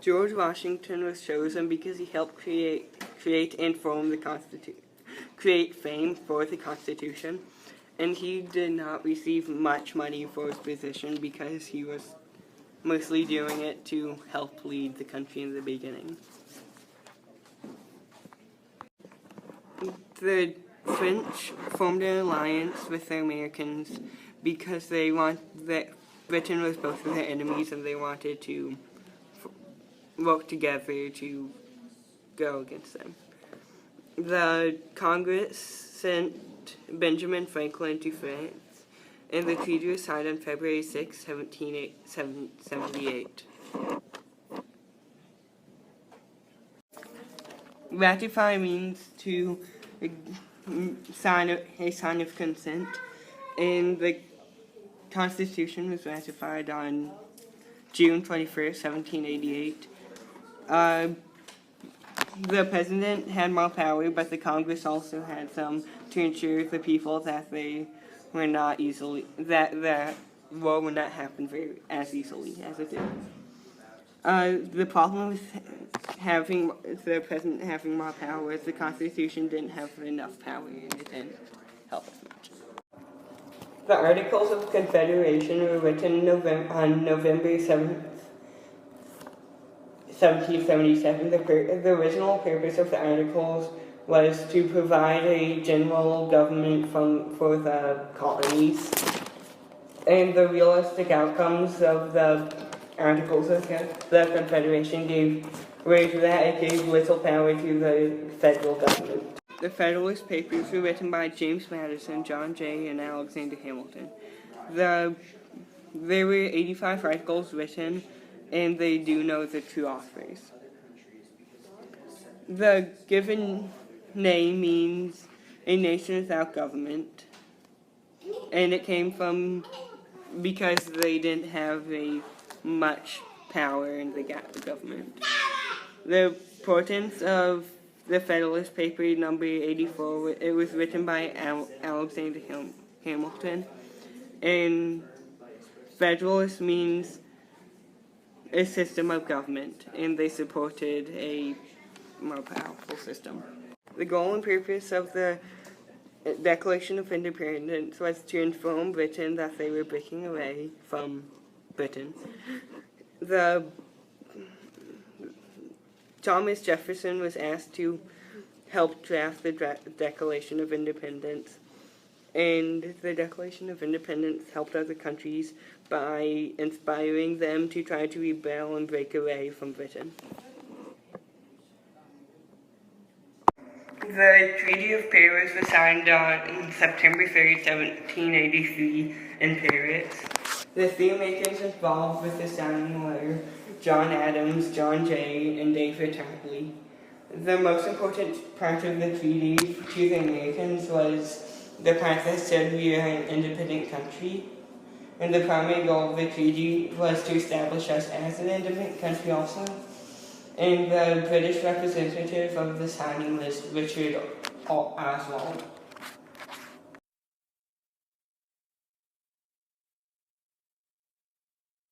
George Washington was chosen because he helped create and form the create fame for the Constitution, and he did not receive much money for his position because he was mostly doing it to help lead the country in the beginning. The French formed an alliance with the Americans because Britain was both of their enemies and they wanted to work together to go against them. The Congress sent Benjamin Franklin to France, and the treaty was signed on February 6, 1778. Ratify means to sign a sign of consent, and the Constitution was ratified on June 21st, 1788. The president had more power, but the Congress also had some to ensure the people that they were not that war would not happen as easily as it did. The problem with the president having more power is the Constitution didn't have enough power and it didn't help as much. The Articles of Confederation were written on November 7th, 1777. The original purpose of the Articles was to provide a general government for the colonies, and the realistic outcomes of the Articles of the Confederation gave little power to the federal government. The Federalist Papers were written by James Madison, John Jay, and Alexander Hamilton. There were 85 articles written, and they do know the true authors. The given name means a nation without government, and it came from because they didn't have much power in the government. The importance of the Federalist Paper number 84, it was written by Alexander Hamilton, and Federalist means a system of government, and they supported a more powerful system. The goal and purpose of the Declaration of Independence was to inform Britain that they were breaking away from Britain. Thomas Jefferson was asked to help draft the Declaration of Independence, and the Declaration of Independence helped other countries by inspiring them to try to rebel and break away from Britain. The Treaty of Paris was signed on September 3, 1783 in Paris. The three makers involved with the signing were John Adams, John Jay, and David Hartley. The most important part of the treaty to the Americans was the part that said we are an independent country, and the primary goal of the treaty was to establish us as an independent country also. And the British representative of the signing was Richard Oswald.